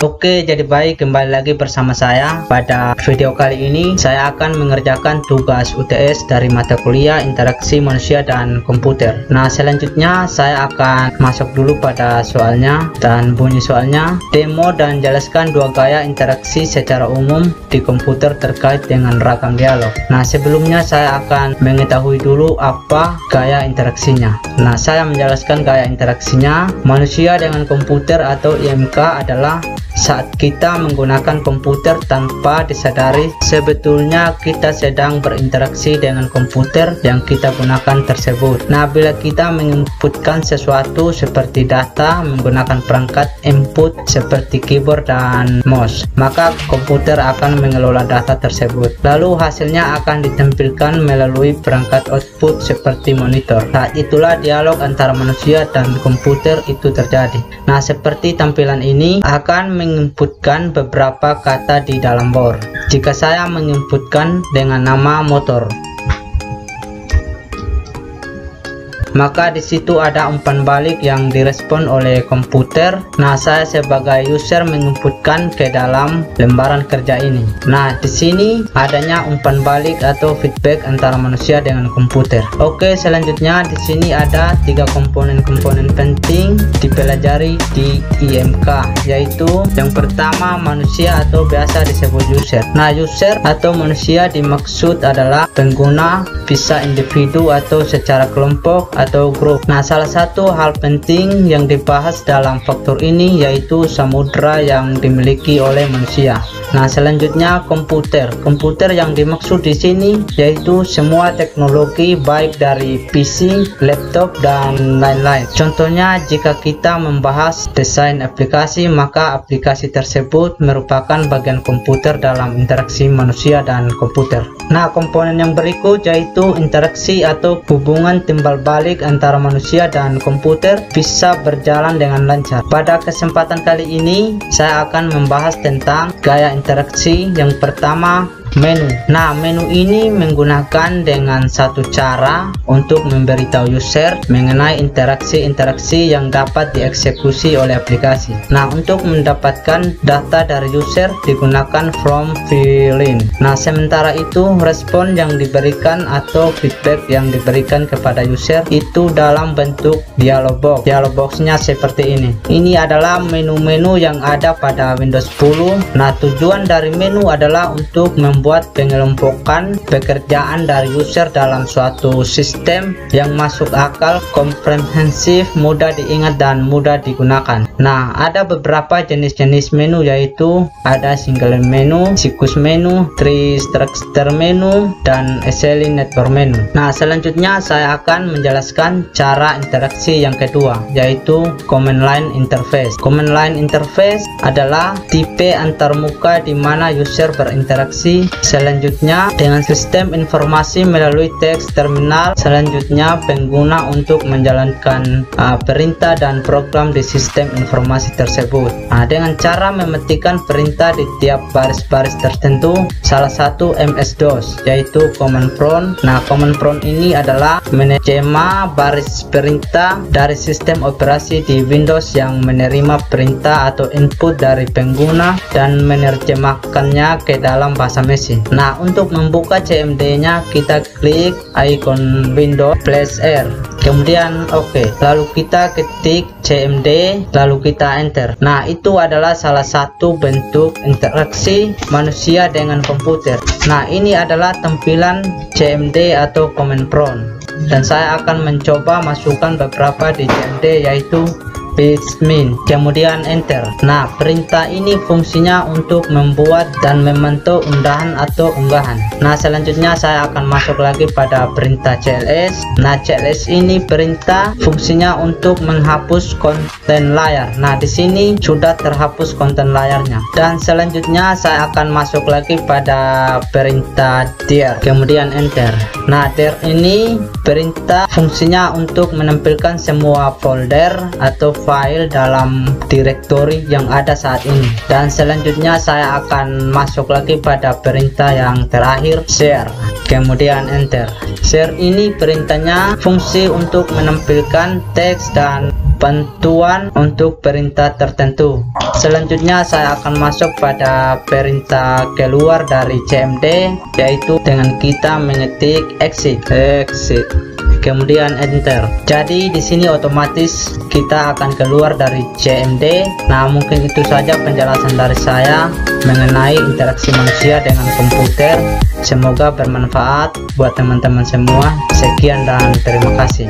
Oke, jadi baik, kembali lagi bersama saya. Pada video kali ini saya akan mengerjakan tugas UTS dari mata kuliah Interaksi Manusia dan Komputer. Nah, selanjutnya saya akan masuk dulu pada soalnya, dan bunyi soalnya: demo dan jelaskan dua gaya interaksi secara umum di komputer terkait dengan ragam dialog. Nah, sebelumnya saya akan mengetahui dulu apa gaya interaksinya. Nah, saya menjelaskan gaya interaksinya. Manusia dengan komputer atau IMK adalah saat kita menggunakan komputer tanpa disadari, sebetulnya kita sedang berinteraksi dengan komputer yang kita gunakan tersebut. Nah, bila kita menginputkan sesuatu seperti data menggunakan perangkat input seperti keyboard dan mouse, maka komputer akan mengelola data tersebut. Lalu hasilnya akan ditampilkan melalui perangkat output seperti monitor. Saat itulah dialog antara manusia dan komputer itu terjadi. Nah, seperti tampilan ini akan menginputkan beberapa kata di dalam bor. Jika saya menginputkan dengan nama motor, maka di situ ada umpan balik yang direspon oleh komputer. Nah, saya sebagai user menginputkan ke dalam lembaran kerja ini. Nah, di sini adanya umpan balik atau feedback antara manusia dengan komputer. Oke, selanjutnya di sini ada tiga komponen-komponen penting dipelajari di IMK, yaitu yang pertama manusia atau biasa disebut user. Nah, user atau manusia dimaksud adalah pengguna, bisa individu atau secara kelompok atau grup. Nah, salah satu hal penting yang dibahas dalam faktor ini yaitu samudra yang dimiliki oleh manusia. Nah, selanjutnya komputer. Komputer yang dimaksud di sini yaitu semua teknologi baik dari PC, laptop, dan lain-lain. Contohnya, jika kita membahas desain aplikasi, maka aplikasi tersebut merupakan bagian komputer dalam interaksi manusia dan komputer. Nah, komponen yang berikut yaitu interaksi atau hubungan timbal balik antara manusia dan komputer bisa berjalan dengan lancar. Pada kesempatan kali ini saya akan membahas tentang gaya interaksi. Yang pertama, menu. Nah, menu ini menggunakan dengan satu cara untuk memberitahu user mengenai interaksi-interaksi yang dapat dieksekusi oleh aplikasi. Nah, untuk mendapatkan data dari user digunakan from fill-in. Nah, sementara itu respon yang diberikan atau feedback yang diberikan kepada user itu dalam bentuk dialog box. Dialog boxnya seperti ini. Ini adalah menu-menu yang ada pada Windows 10. Nah, tujuan dari menu adalah untuk membuat pengelompokan pekerjaan dari user dalam suatu sistem yang masuk akal, komprehensif, mudah diingat, dan mudah digunakan. Nah, ada beberapa jenis-jenis menu, yaitu ada single menu, sikus menu, tree structure menu, dan assembly network menu. Nah, selanjutnya saya akan menjelaskan cara interaksi yang kedua, yaitu command line interface. Command line interface adalah tipe antarmuka di mana user berinteraksi selanjutnya dengan sistem informasi melalui teks terminal. Selanjutnya pengguna untuk menjalankan perintah dan program di sistem informasi tersebut. Nah, dengan cara memetikkan perintah di tiap baris-baris tertentu, salah satu MS-DOS yaitu command prompt. Nah, command prompt ini adalah menjema baris perintah dari sistem operasi di Windows yang menerima perintah atau input dari pengguna dan menerjemahkannya ke dalam bahasa mesin. Nah, untuk membuka CMD-nya kita klik icon Windows plus R, kemudian OK, lalu kita ketik CMD, lalu kita enter. Nah, itu adalah salah satu bentuk interaksi manusia dengan komputer. Nah, ini adalah tampilan CMD atau command prompt, dan saya akan mencoba masukkan beberapa di CMD, yaitu min, kemudian enter. Nah, perintah ini fungsinya untuk membuat dan memantau undahan atau unggahan. Nah, selanjutnya saya akan masuk lagi pada perintah CLS. Nah, CLS ini perintah fungsinya untuk menghapus konten layar. Nah, di sini sudah terhapus konten layarnya. Dan selanjutnya saya akan masuk lagi pada perintah dir, kemudian enter. Nah, dir ini perintah fungsinya untuk menampilkan semua folder atau file dalam direktori yang ada saat ini. Dan selanjutnya saya akan masuk lagi pada perintah yang terakhir, share, kemudian enter. Share ini perintahnya fungsi untuk menampilkan teks dan bantuan untuk perintah tertentu. Selanjutnya saya akan masuk pada perintah keluar dari CMD, yaitu dengan kita mengetik exit, kemudian enter. Jadi di sini otomatis kita akan keluar dari CMD. Nah, mungkin itu saja penjelasan dari saya mengenai interaksi manusia dengan komputer. Semoga bermanfaat buat teman-teman semua. Sekian dan terima kasih.